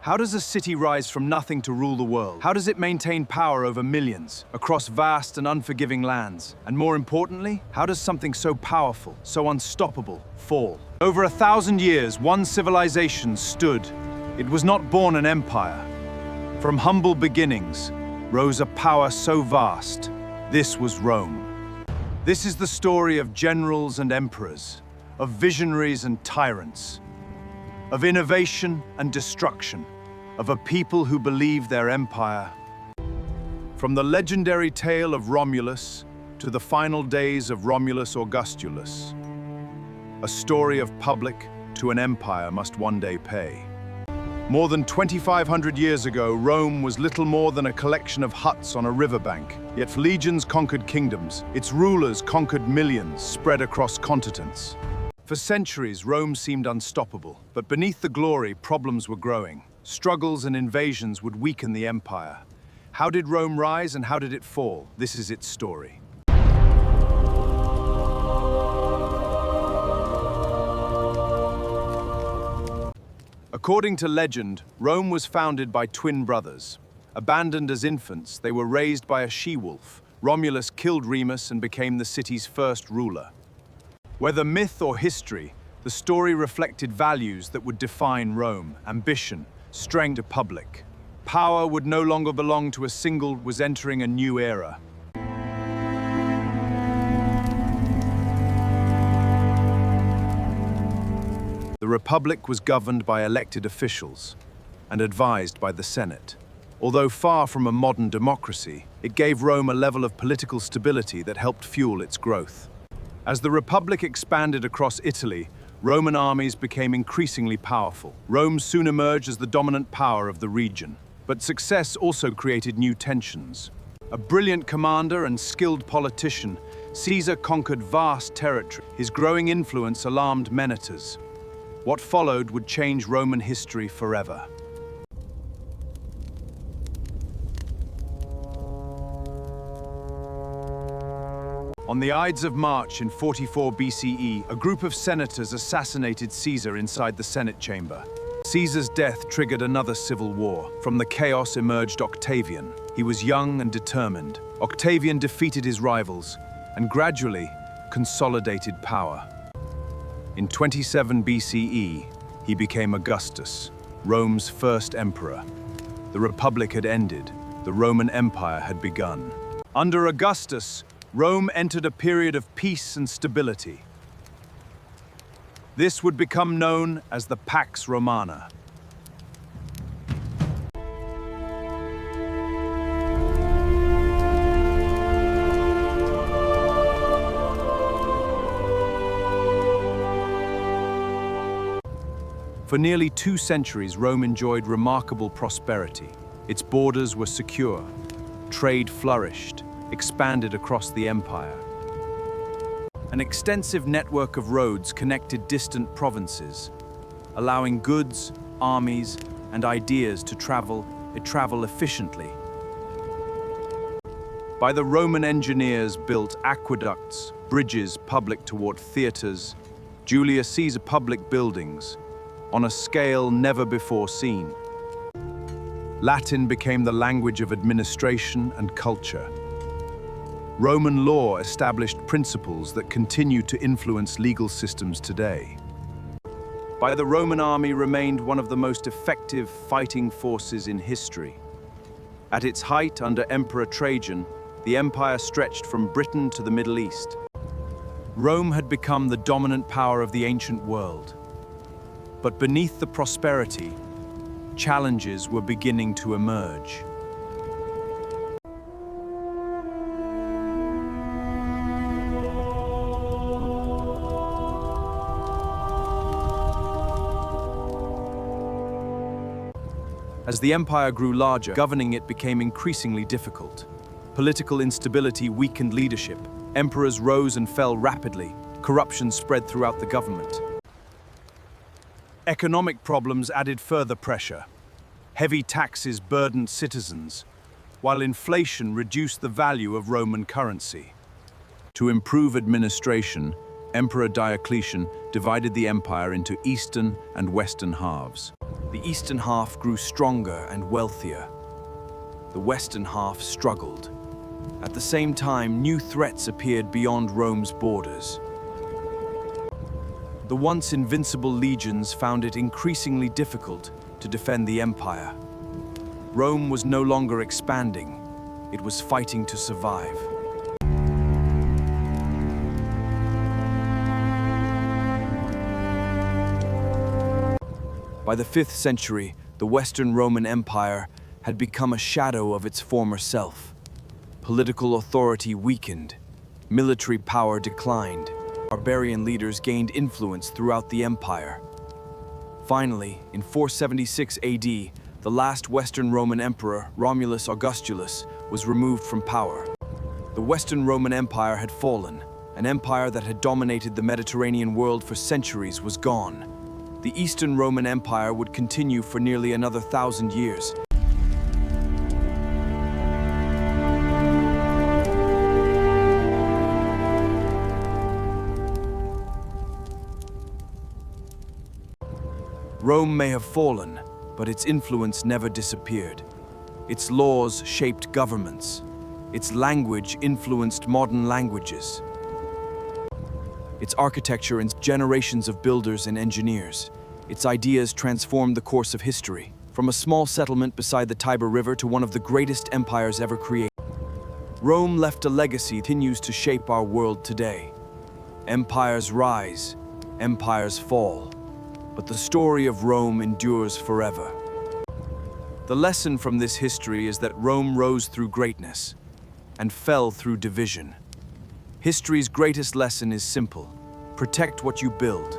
How does a city rise from nothing to rule the world? How does it maintain power over millions, across vast and unforgiving lands? And more importantly, how does something so powerful, so unstoppable, fall? Over 1,000 years, one civilization stood. It was not born an empire. From humble beginnings rose a power so vast. This was Rome. This is the story of generals and emperors, of visionaries and tyrants, of innovation and destruction, of a people who believed their empire. From the legendary tale of Romulus to the final days of Romulus Augustus, a story of public to an empire must one day pay. More than 2,500 years ago, Rome was little more than a collection of huts on a riverbank. Yet legions conquered kingdoms, its rulers conquered millions spread across continents. For centuries, Rome seemed unstoppable, but beneath the glory, problems were growing. Struggles and invasions would weaken the empire. How did Rome rise and how did it fall? This is its story. According to legend, Rome was founded by twin brothers. Abandoned as infants, they were raised by a she-wolf. Romulus killed Remus and became the city's first ruler. Whether myth or history, the story reflected values that would define Rome: ambition, strength, to public. Power would no longer belong to a single, was entering a new era. The Republic was governed by elected officials and advised by the Senate. Although far from a modern democracy, it gave Rome a level of political stability that helped fuel its growth. As the Republic expanded across Italy, Roman armies became increasingly powerful. Rome soon emerged as the dominant power of the region. But success also created new tensions. A brilliant commander and skilled politician, Caesar conquered vast territory. His growing influence alarmed Senators. What followed would change Roman history forever. On the Ides of March in 44 BCE, a group of senators assassinated Caesar inside the Senate chamber. Caesar's death triggered another civil war. From the chaos emerged Octavian. He was young and determined. Octavian defeated his rivals and gradually consolidated power. In 27 BCE, he became Augustus, Rome's first emperor. The Republic had ended. The Roman Empire had begun. Under Augustus, Rome entered a period of peace and stability. This would become known as the Pax Romana. For nearly 2 centuries, Rome enjoyed remarkable prosperity. Its borders were secure. Trade flourished, expanded across the empire. An extensive network of roads connected distant provinces, allowing goods, armies, and ideas to travel efficiently. By the Roman engineers built aqueducts, bridges public toward theaters, Julius Caesar public buildings, on a scale never before seen. Latin became the language of administration and culture. Roman law established principles that continue to influence legal systems today. The Roman army remained one of the most effective fighting forces in history. At its height under Emperor Trajan, the empire stretched from Britain to the Middle East. Rome had become the dominant power of the ancient world. But beneath the prosperity, challenges were beginning to emerge. As the empire grew larger, governing it became increasingly difficult. Political instability weakened leadership. Emperors rose and fell rapidly. Corruption spread throughout the government. Economic problems added further pressure. Heavy taxes burdened citizens, while inflation reduced the value of Roman currency. To improve administration, Emperor Diocletian divided the empire into eastern and western halves. The eastern half grew stronger and wealthier. The western half struggled. At the same time, new threats appeared beyond Rome's borders. The once invincible legions found it increasingly difficult to defend the empire. Rome was no longer expanding, it was fighting to survive. By the 5th century, the Western Roman Empire had become a shadow of its former self. Political authority weakened, military power declined, barbarian leaders gained influence throughout the empire. Finally, in 476 AD, the last Western Roman emperor, Romulus Augustus, was removed from power. The Western Roman Empire had fallen. An empire that had dominated the Mediterranean world for centuries was gone. The Eastern Roman Empire would continue for nearly another 1,000 years. Rome may have fallen, but its influence never disappeared. Its laws shaped governments. Its language influenced modern languages. Its architecture inspired generations of builders and engineers. Its ideas transformed the course of history, from a small settlement beside the Tiber River to one of the greatest empires ever created. Rome left a legacy that continues to shape our world today. Empires rise, empires fall, but the story of Rome endures forever. The lesson from this history is that Rome rose through greatness and fell through division. History's greatest lesson is simple: protect what you build.